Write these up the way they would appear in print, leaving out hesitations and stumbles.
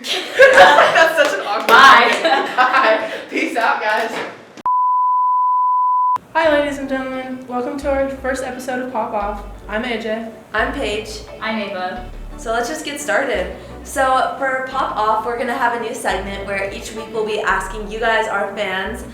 That's such an awkward Bye. Peace out, guys. Hi, ladies and gentlemen. Welcome to our first episode of Pop Off. I'm AJ. I'm Paige. I'm Ava. So let's just get started. So for Pop Off, we're gonna have a new segment where each week we'll be asking you guys, our fans,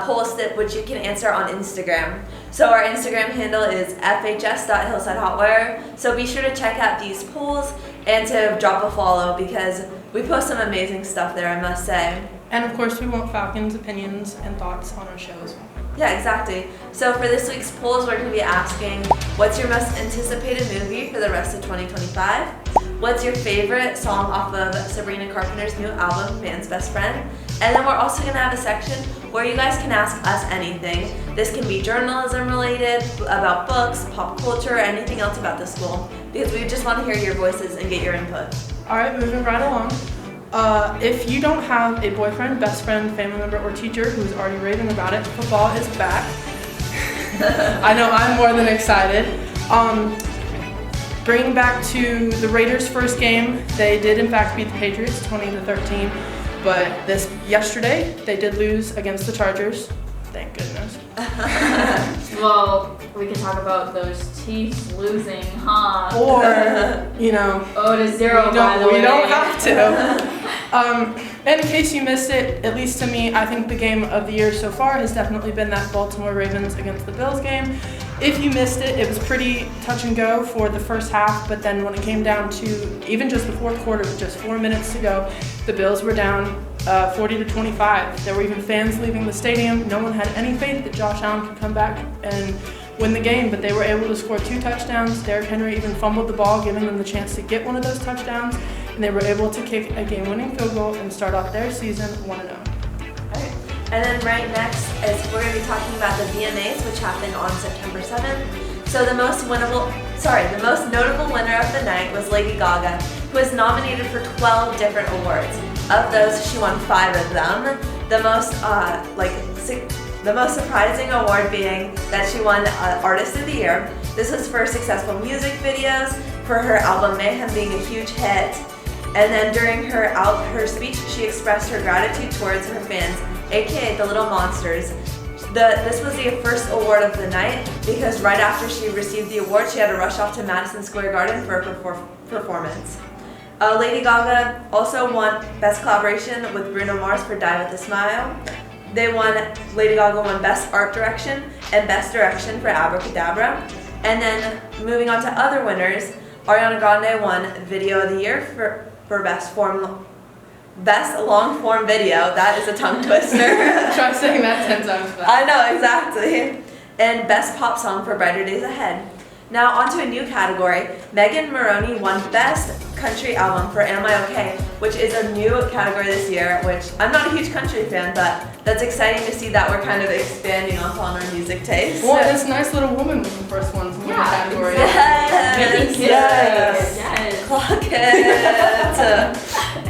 polls which you can answer on Instagram. So our Instagram handle is fhs.hillsidehotwire. So be sure to check out these polls and to drop a follow because we post some amazing stuff there, I must say. And of course, we want Falcons' opinions and thoughts on our show as well. Yeah, exactly. So for this week's polls, we're going to be asking, what's your most anticipated movie for the rest of 2025? What's your favorite song off of Sabrina Carpenter's new album, Man's Best Friend? And then we're also going to have a section where you guys can ask us anything. This can be journalism related, about books, pop culture, or anything else about the school, because we just want to hear your voices and get your input. All right, moving right along. If you don't have a boyfriend, best friend, family member, or teacher who's already raving about it, football is back. I know I'm more than excited. Bringing back to the Raiders' first game, they did in fact beat the Patriots 20-13, but yesterday they did lose against the Chargers. Thank goodness. Well, we can talk about those Chiefs losing, huh? Or, 0-0, by the way. we don't have to. And in case you missed it, at least to me, I think the game of the year so far has definitely been that Baltimore Ravens against the Bills game. If you missed it, it was pretty touch and go for the first half, but then when it came down to even just the fourth quarter with just 4 minutes to go, the Bills were down 40-25. There were even fans leaving the stadium. No one had any faith that Josh Allen could come back and win the game, but they were able to score 2 touchdowns. Derrick Henry even fumbled the ball, giving them the chance to get one of those touchdowns, and they were able to kick a game-winning field goal and start off their season 1-0. And then right next is we're going to be talking about the VMAs, which happened on September 7th. So the most notable winner of the night was Lady Gaga, who was nominated for 12 different awards. Of those, she won 5 of them. The most surprising award being that she won Artist of the Year. This was for successful music videos, for her album Mayhem being a huge hit. And then during her speech, she expressed her gratitude towards her fans, aka the Little Monsters. This was the first award of the night because right after she received the award, she had to rush off to Madison Square Garden for a performance. Lady Gaga also won Best Collaboration with Bruno Mars for Die With A Smile. Lady Gaga won Best Art Direction and Best Direction for Abracadabra. And then moving on to other winners, Ariana Grande won Video of the Year for Best long form video. That is a tongue twister. Try saying that 10 times fast. I know, exactly. And Best Pop Song for Brighter Days Ahead. Now on to a new category. Megan Moroney won Best Country Album for Am I Okay, which is a new category this year, which I'm not a huge country fan, but that's exciting to see that we're kind of expanding upon our music taste. Well, this nice little woman was the first one to win the category. Yes. Clock it.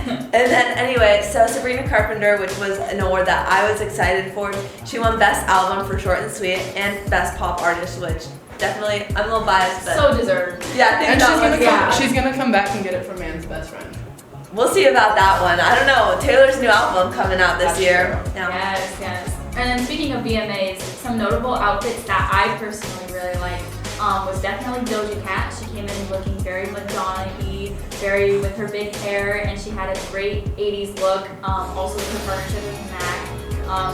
And then anyway, so Sabrina Carpenter, which was an award that I was excited for, she won Best Album for Short and Sweet and Best Pop Artist, which definitely, I'm a little biased, but so deserved. Yeah, I think she's gonna come back and get it from Man's Best Friend. We'll see about that one. I don't know. Taylor's new album coming out this year. Yeah. Yes. And then speaking of VMAs, some notable outfits that I personally really like was definitely Doja Cat. She came in looking very Madonna-y, very with her big hair, and she had a great 80s look. Also with her partnership with Mac.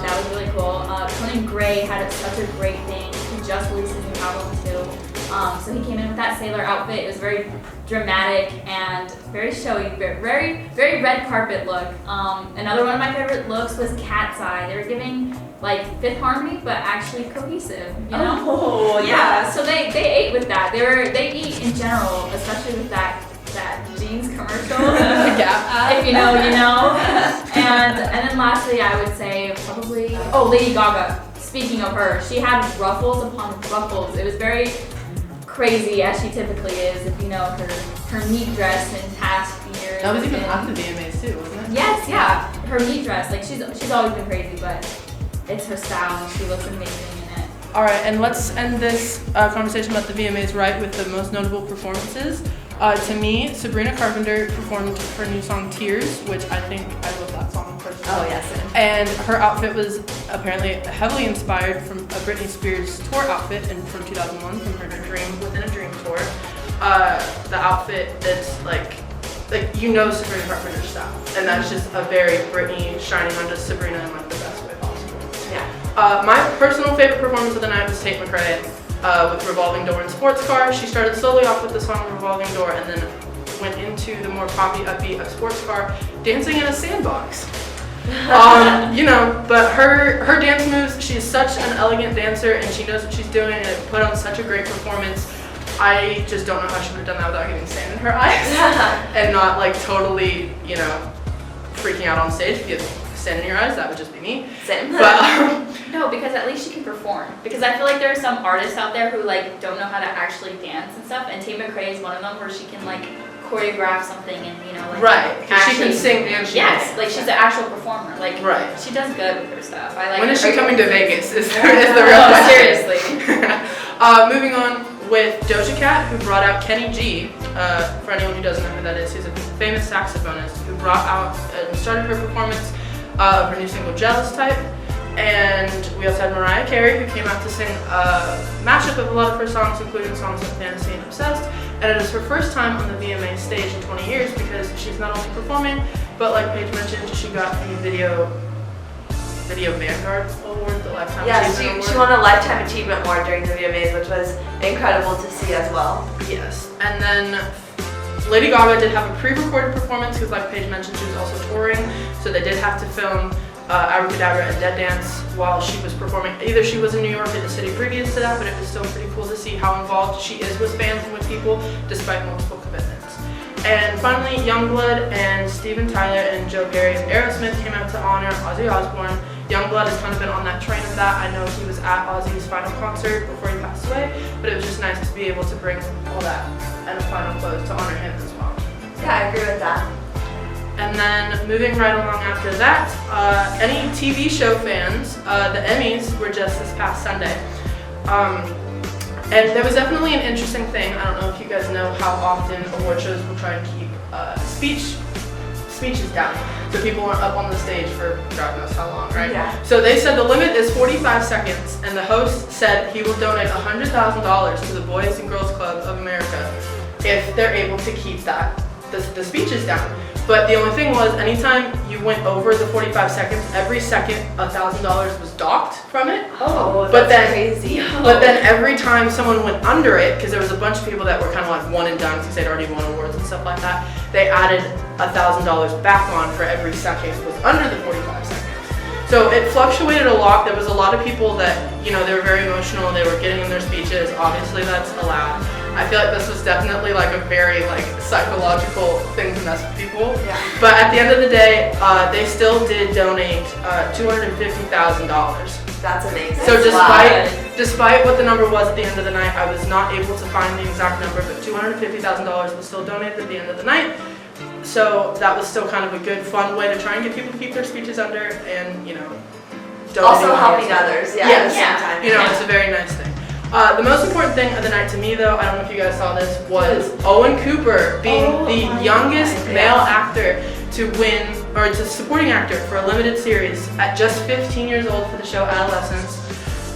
That was really cool. Conan Gray had such a great thing. He just released his new album too. So he came in with that sailor outfit. It was very dramatic and very showy, very, very red carpet look. Another one of my favorite looks was Cat's Eye. They were giving like Fifth Harmony, but actually cohesive. You know? Oh, yeah. So they ate with that. They eat in general, especially with that jeans commercial. If you know, you know. And then lastly, I would say probably Lady Gaga. Speaking of her, she had ruffles upon ruffles. It was very crazy, as she typically is. If you know her meat dress and past years. That was even at the VMAs too, wasn't it? Yes, yeah. Her meat dress, like she's always been crazy, but it's her style and she looks amazing in it. All right, and let's end this conversation about the VMAs right with the most notable performances. To me, Sabrina Carpenter performed her new song Tears, which I love that song personally. Oh, yes. And her outfit was apparently heavily inspired from a Britney Spears tour outfit from 2001 from her Dream Within a Dream tour. The outfit that's like Sabrina Carpenter's style, and that's just a very Britney shining onto Sabrina in like the best way possible. Yeah. My personal favorite performance of the night was Tate McRae with Revolving Door and Sports Car. She started slowly off with the song Revolving Door and then went into the more poppy upbeat of Sports Car, dancing in a sandbox. But her dance moves, she's such an elegant dancer and she knows what she's doing and it put on such a great performance. I just don't know how she would have done that without getting sand in her eyes and not like totally, freaking out on stage. If you had sand in your eyes, that would just be me. Same. But no, because at least she can perform. Because I feel like there are some artists out there who like don't know how to actually dance and stuff, and Tate McRae is one of them where she can like choreograph something and right, because she can sing and she yes, like she's an actual performer. Like right. She does good with her stuff. I like. When is she coming to Vegas? Is the real question. Seriously. Moving on with Doja Cat, who brought out Kenny G. For anyone who doesn't know who that is, he's a famous saxophonist who brought out and started her performance of her new single Jealous Type. And we also had Mariah Carey, who came out to sing a mashup of a lot of her songs, including songs like Fantasy and Obsessed. And it is her first time on the VMA stage in 20 years because she's not only performing, but like Paige mentioned, she got the Video Vanguard Award, the Lifetime Achievement Award. She won a Lifetime Achievement Award during the VMAs, which was incredible to see as well. Yes, and then Lady Gaga did have a pre-recorded performance because like Paige mentioned, she was also touring, so they did have to film Abracadabra and Dead Dance while she was performing. Either she was in New York or the city previous to that, but it was still pretty cool to see how involved she is with fans and with people despite multiple commitments. And finally, Youngblood and Steven Tyler and Joe Perry of Aerosmith came out to honor Ozzy Osbourne. Youngblood has kind of been on that train of that. I know he was at Ozzy's final concert before he passed away, but it was just nice to be able to bring all that and a final close to honor him as well. Yeah, I agree with that. And then moving right along after that, any TV show fans, the Emmys were just this past Sunday. And there was definitely an interesting thing. I don't know if you guys know how often award shows will try and keep speeches down. So people aren't up on the stage for God knows how long, right? Yeah. So they said the limit is 45 seconds, and the host said he will donate $100,000 to the Boys and Girls Club of America if they're able to keep the speeches down. But the only thing was, anytime you went over the 45 seconds, every second $1,000 was docked from it. Oh, that's crazy. But then every time someone went under it, because there was a bunch of people that were kind of like one and done because they'd already won awards and stuff like that, they added $1,000 back on for every second was under the 45 seconds. So it fluctuated a lot. There was a lot of people that, they were very emotional. They were getting in their speeches. Obviously, that's allowed. I feel like this was definitely like a very psychological thing to mess with people. Yeah. But at the end of the day, they still did donate $250,000. That's amazing. So despite what the number was at the end of the night, I was not able to find the exact number, but $250,000 was still donated at the end of the night. So that was still kind of a good, fun way to try and get people to keep their speeches under and, donating. Also helping others, at the same time. It's a very nice thing. The most important thing of the night to me, though, I don't know if you guys saw this, was Owen Cooper being the youngest male actor to win, or to supporting actor for a limited series at just 15 years old for the show Adolescence.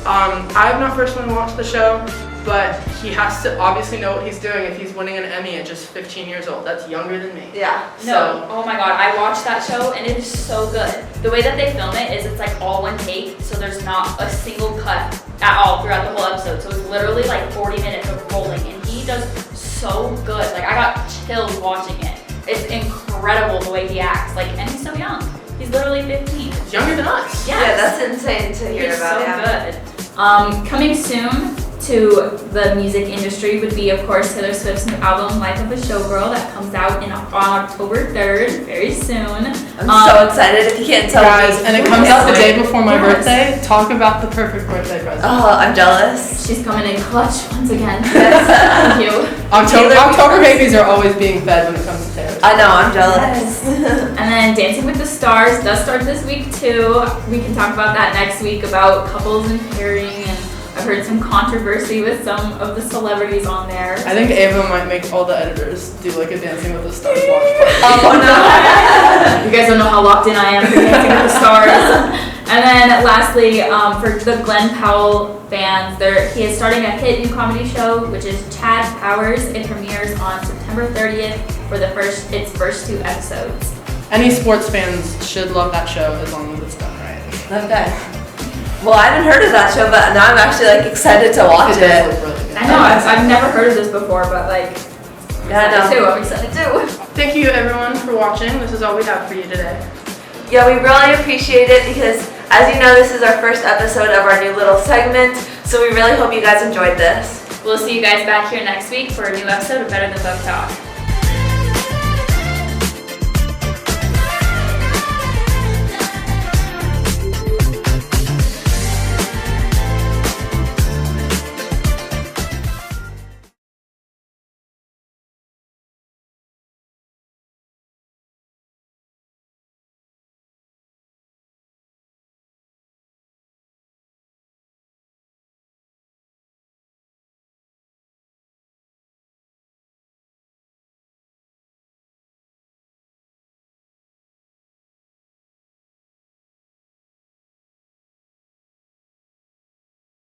I have not personally watched the show, but he has to obviously know what he's doing if he's winning an Emmy at just 15 years old. That's younger than me. Yeah. No, oh my god, I watched that show and it is so good. The way that they film it is it's like all one take, so there's not a single cut at all throughout the whole episode. So it's literally like 40 minutes of rolling and he does so good. Like I got chills watching it. It's incredible the way he acts. And he's so young. He's literally 15. He's younger than us. Yeah, that's insane to hear about. He's so good. Coming soon to the music industry would be, of course, Taylor Swift's new album, Life of a Showgirl, that comes out on October 3rd, very soon. I'm so excited, if you can't tell guys, and it comes out the day before my birthday. Talk about the perfect birthday present. Oh, I'm jealous. She's coming in clutch once again. Thank you. October babies are always being fed when it comes to Taylor. I know, I'm jealous. And then Dancing with the Stars does start this week too. We can talk about that next week, about couples and pairing and I've heard some controversy with some of the celebrities on there. I think Ava might make all the editors do like a Dancing with the Stars watch party. Oh no. You guys don't know how locked in I am for Dancing with the Stars. And then lastly, for the Glenn Powell fans, he is starting a hit new comedy show, which is Chad Powers. It premieres on September 30th for its first 2 episodes. Any sports fans should love that show as long as it's done right. Okay. Well, I haven't heard of that show, but now I'm actually like excited to watch It it. does look really good. I know, I've never heard of this before, but like, I'm excited too. Thank you everyone for watching. This is all we have for you today. Yeah, we really appreciate it because, as you know, this is our first episode of our new little segment, so we really hope you guys enjoyed this. We'll see you guys back here next week for a new episode of Better Than Book Talk.